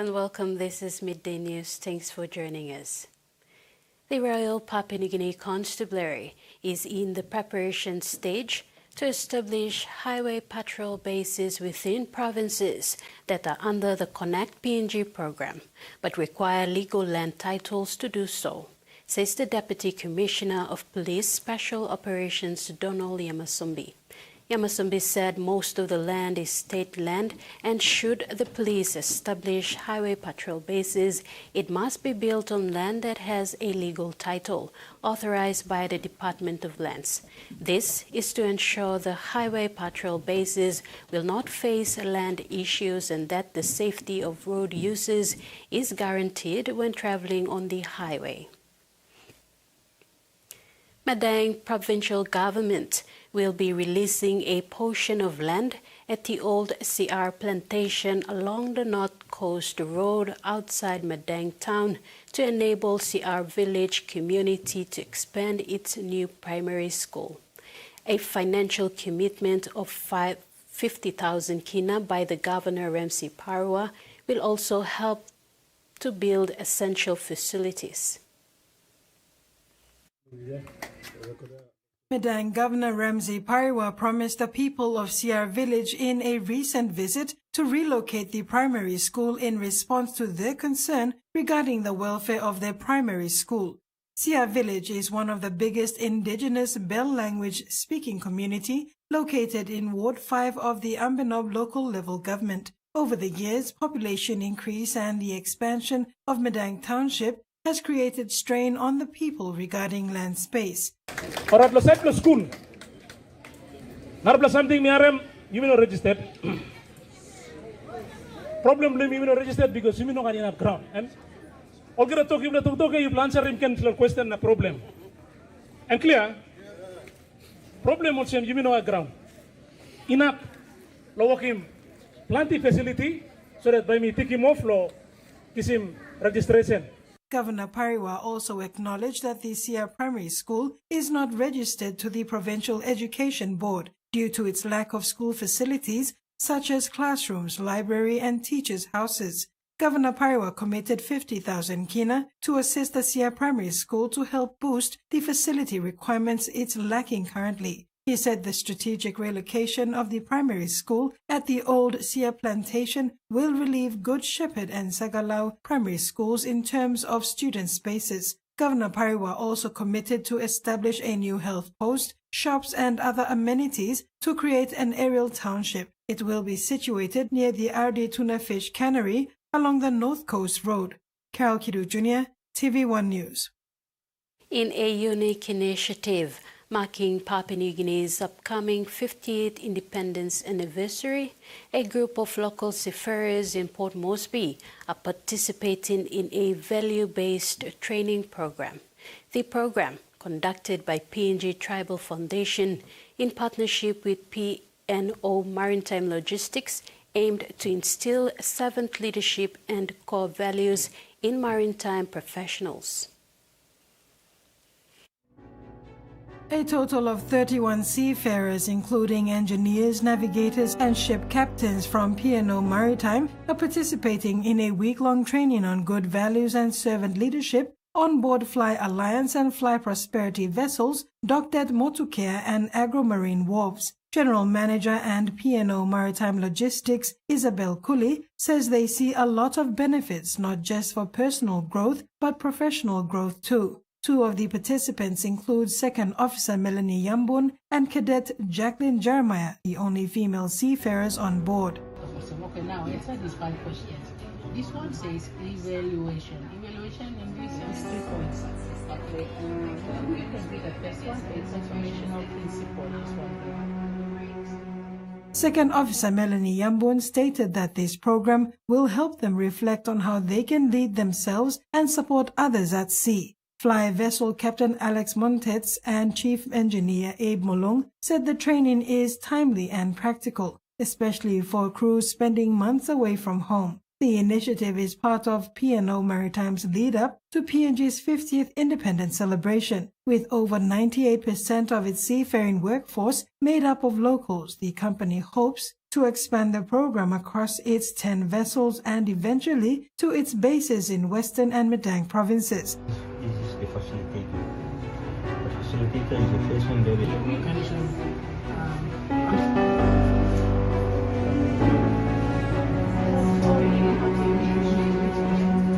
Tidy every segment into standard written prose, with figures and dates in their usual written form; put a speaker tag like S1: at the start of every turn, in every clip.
S1: and welcome. This is Midday News. Thanks for joining us. The Royal Papua New Guinea Constabulary is in the preparation stage to establish highway patrol bases within provinces that are under the Connect PNG program, but require legal land titles to do so, says the Deputy Commissioner of Police Special Operations Donald Yamasumbi. Yamasumbi said most of the land is state land, and should the police establish highway patrol bases, it must be built on land that has a legal title authorized by the Department of Lands. This is to ensure the highway patrol bases will not face land issues and that the safety of road users is guaranteed when traveling on the highway. Midang provincial government will be releasing a portion of land at the old CR plantation along the North Coast Road outside Midang town to enable CR village community to expand its new primary school. A financial commitment of 50,000 kina by the Governor Ramsey Parwa will also help to build essential facilities.
S2: Midang Governor Ramsey Parwa promised the people of CR Village in a recent visit to relocate the primary school in response to their concern regarding the welfare of their primary school. CR Village is one of the biggest indigenous Bell language speaking community located in Ward 5 of the Ambanob local level government. Over the years, population increase and the expansion of Midang Township has created strain on the people regarding land space.
S3: Orat lo set lo school. Narapla something miarem you will not registered. Problem blame you will not registered because you will not have enough ground. And all get talk you will answer him can question the problem. And clear problem also you will not have ground. Enough lo work him plenty facility so that by me take him off lo is him registration.
S2: Governor Parwa also acknowledged that the CR Primary School is not registered to the Provincial Education Board due to its lack of school facilities such as classrooms, library and teachers' houses. Governor Parwa committed 50,000 kina to assist the CR Primary School to help boost the facility requirements it's lacking currently. He said the strategic relocation of the primary school at the old CR plantation will relieve Good Shepherd and Sagalau primary schools in terms of student spaces. Governor Parwa also committed to establish a new health post, shops and other amenities to create an aerial township. It will be situated near the RD Tuna Fish Cannery along the North Coast Road. Carol Kidu Jr., TV1 News.
S1: In a unique initiative marking Papua New Guinea's upcoming 50th independence anniversary, a group of local seafarers in Port Moresby are participating in a value-based training program. The program, conducted by PNG Tribal Foundation in partnership with P&O Maritime Logistics, aimed to instill servant leadership and core values in maritime professionals.
S2: A total of 31 seafarers, including engineers, navigators, and ship captains from P&O Maritime, are participating in a week-long training on good values and servant leadership on board Fly Alliance and Fly Prosperity vessels docked at Motukea and Agro-Marine wharves. General Manager and P&O Maritime Logistics, Isabel Cooley, says they see a lot of benefits not just for personal growth but professional growth too. Two of the participants include Second Officer Melanie Yambun and Cadet Jacqueline Jeremiah, the only female seafarers on board.
S4: Okay, now inside these 5 questions, this one says evaluation. Evaluation in English is 3 points. Okay, you can read the first one. It's informational principle. This one.
S2: Second Officer Melanie Yambun stated that this program will help them reflect on how they can lead themselves and support others at sea. Fly Vessel Captain Alex Montez and Chief Engineer Abe Molong said the training is timely and practical, especially for crews spending months away from home. The initiative is part of P&O Maritime's lead-up to PNG's 50th independence celebration. With over 98% of its seafaring workforce made up of locals, the company hopes to expand the program across its 10 vessels and eventually to its bases in Western and Midang provinces.
S5: This is the facilitator. The facilitator is the person that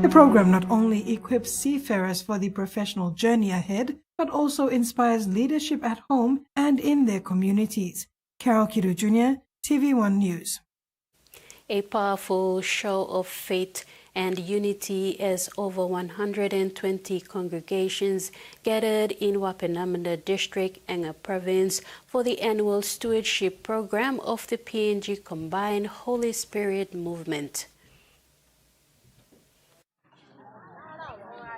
S2: The program not only equips seafarers for the professional journey ahead, but also inspires leadership at home and in their communities. Carol Kidu Jr., TVWAN News.
S1: A powerful show of faith and unity as over 120 congregations gathered in Wapenamanda District, Enga Province for the annual stewardship program of the PNG Combined Holy Spirit Movement.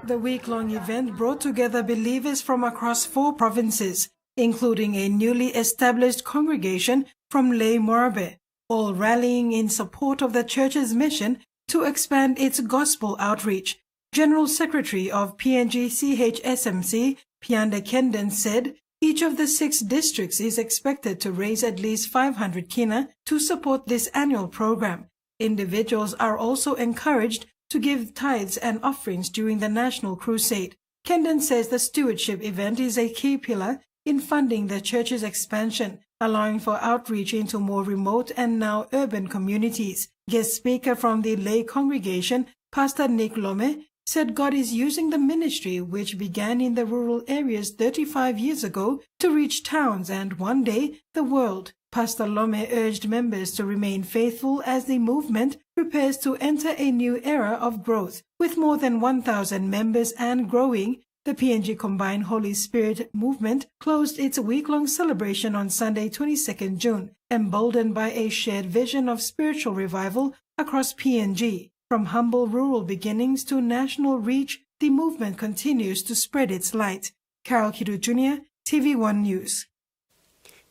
S2: The week-long event brought together believers from across 4 provinces, including a newly established congregation from Lei Morabe, all rallying in support of the church's mission to expand its gospel outreach. General Secretary of PNG CHSMC, Pianda Kendon, said each of the 6 districts is expected to raise at least 500 kina to support this annual program. Individuals are also encouraged to give tithes and offerings during the National Crusade. Kendon says the stewardship event is a key pillar in funding the church's expansion, allowing for outreach into more remote and now urban communities. Guest speaker from the lay congregation, Pastor Nick Lome, said God is using the ministry, which began in the rural areas 35 years ago, to reach towns and one day the world. Pastor Lome urged members to remain faithful as the movement prepares to enter a new era of growth. With more than 1,000 members and growing, the PNG Combined Holy Spirit Movement closed its week-long celebration on Sunday, 22nd June, emboldened by a shared vision of spiritual revival across PNG. From humble rural beginnings to national reach, the movement continues to spread its light. Carol Kidu Jr., TVWAN News.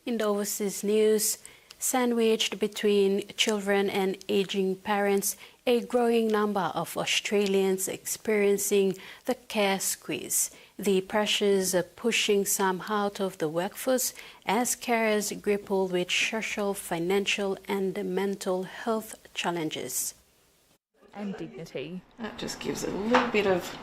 S1: In the overseas news, sandwiched between children and aging parents, a growing number of Australians experiencing the care squeeze. The pressures are pushing some out of the workforce as carers grapple with social, financial and mental health challenges.
S6: And dignity.
S7: That just gives a little bit of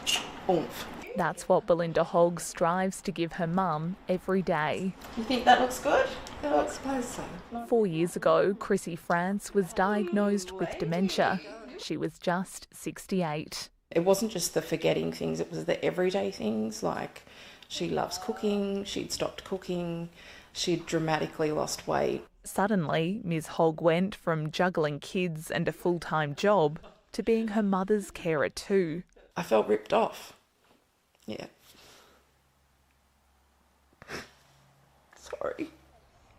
S7: oomph.
S6: That's what Belinda Hogg strives to give her mum every day.
S7: You think that looks good? I suppose so.
S6: 4 years ago, Chrissy France was diagnosed with dementia. She was just 68.
S7: It wasn't just the forgetting things, it was the everyday things, like she loves cooking, she'd stopped cooking, she'd dramatically lost weight.
S6: Suddenly, Ms Hogg went from juggling kids and a full-time job to being her mother's carer too.
S7: I felt ripped off. Yeah. Sorry.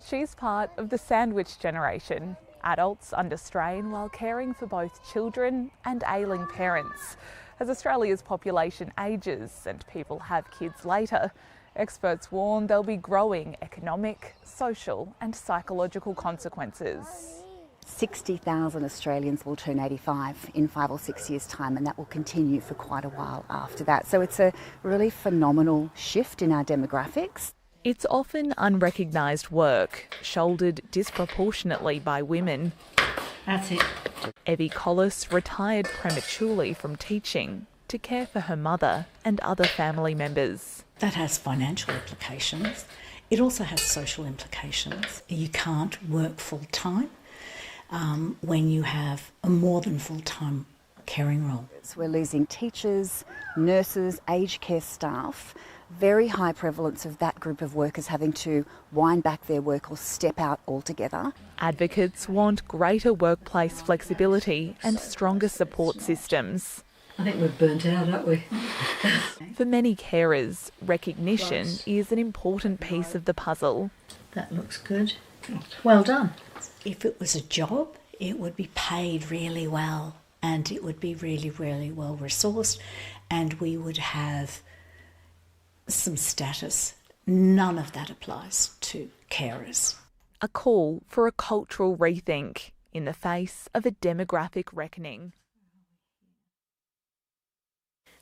S6: She's part of the sandwich generation, adults under strain while caring for both children and ailing parents. As Australia's population ages and people have kids later, experts warn there'll be growing economic, social and psychological consequences.
S8: 60,000 Australians will turn 85 in 5 or 6 years' time, and that will continue for quite a while after that. So it's a really phenomenal shift in our demographics.
S6: It's often unrecognised work, shouldered disproportionately by women.
S9: That's it.
S6: Evie Collis retired prematurely from teaching to care for her mother and other family members.
S9: That has financial implications. It also has social implications. You can't work full-time when you have a more than full-time caring role.
S8: So we're losing teachers, nurses, aged care staff. Very high prevalence of that group of workers having to wind back their work or step out altogether.
S6: Advocates want greater workplace flexibility and stronger support systems.
S9: I think we're burnt out, aren't we?
S6: For many carers, recognition is an important piece of the puzzle.
S9: That looks good. Well done. If it was a job, it would be paid really well and it would be really, really well resourced and we would have some status. None of that applies to carers.
S6: A call for a cultural rethink in the face of a demographic reckoning.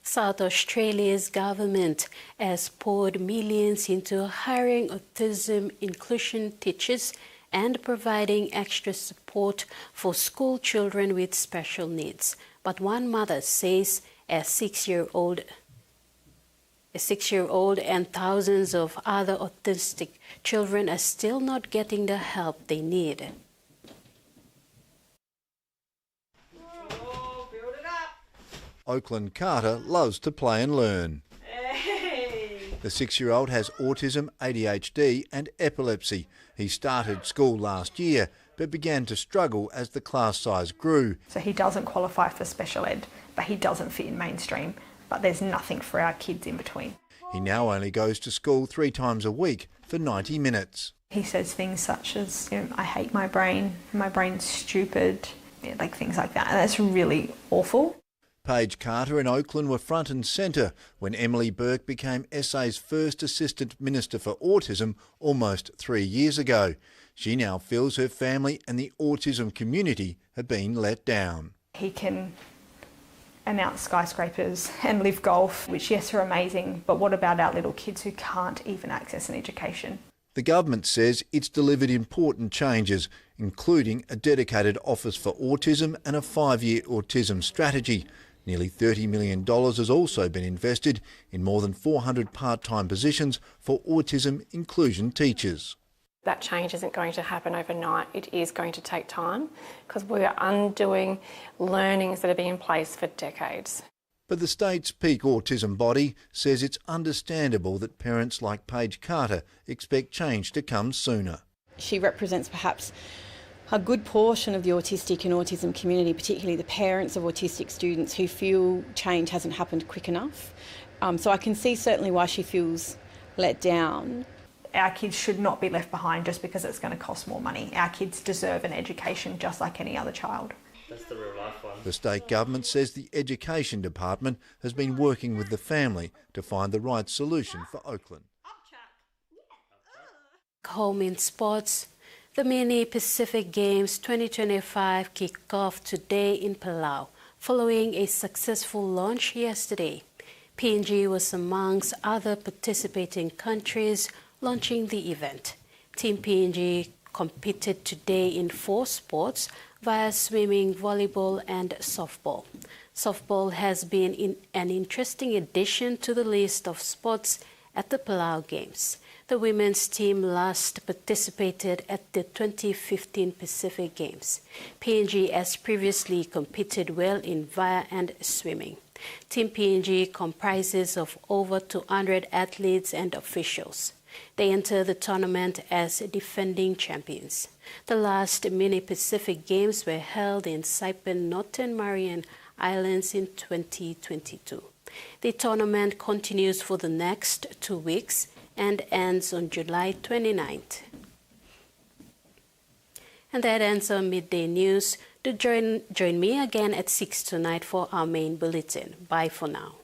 S1: South Australia's government has poured millions into hiring autism inclusion teachers and providing extra support for school children with special needs. But one mother says a six-year-old and thousands of other autistic children are still not getting the help they need.
S10: Oakland Carter loves to play and learn. The 6-year-old has autism, ADHD and epilepsy. He started school last year but began to struggle as the class size grew.
S11: So he doesn't qualify for special ed, but he doesn't fit in mainstream, but there's nothing for our kids in between.
S10: He now only goes to school 3 times a week for 90 minutes.
S11: He says things such as, I hate my brain's stupid, like things like that. And that's really awful.
S10: Paige Carter in Oakland were front and centre when Emily Burke became SA's first Assistant Minister for Autism almost 3 years ago. She now feels her family and the autism community have been let down.
S11: He can announce skyscrapers and live golf, which yes are amazing, but what about our little kids who can't even access an education?
S10: The government says it's delivered important changes, including a dedicated Office for Autism and a 5-year autism strategy. Nearly $30 million has also been invested in more than 400 part-time positions for autism inclusion teachers.
S12: That change isn't going to happen overnight. It is going to take time because we're undoing learnings that have been in place for decades.
S10: But the state's peak autism body says it's understandable that parents like Paige Carter expect change to come sooner.
S13: She represents perhaps a good portion of the autistic and autism community, particularly the parents of autistic students who feel change hasn't happened quick enough. So I can see certainly why she feels let down.
S11: Our kids should not be left behind just because it's going to cost more money. Our kids deserve an education just like any other child.
S5: That's the real life one.
S10: The state government says the Education Department has been working with the family to find the right solution for Oakland.
S1: Home in sports. The Mini Pacific Games 2025 kicked off today in Palau, following a successful launch yesterday. PNG was amongst other participating countries launching the event. Team PNG competed today in 4 sports via swimming, volleyball and softball. Softball has been an interesting addition to the list of sports at the Palau Games. The women's team last participated at the 2015 Pacific Games. PNG has previously competed well in VIA and swimming. Team PNG comprises of over 200 athletes and officials. They enter the tournament as defending champions. The last Mini Pacific Games were held in Saipan, Northern Mariana Islands in 2022. The tournament continues for the next 2 weeks and ends on July 29th. And that ends our midday news. Do join me again at 6 tonight for our main bulletin. Bye for now.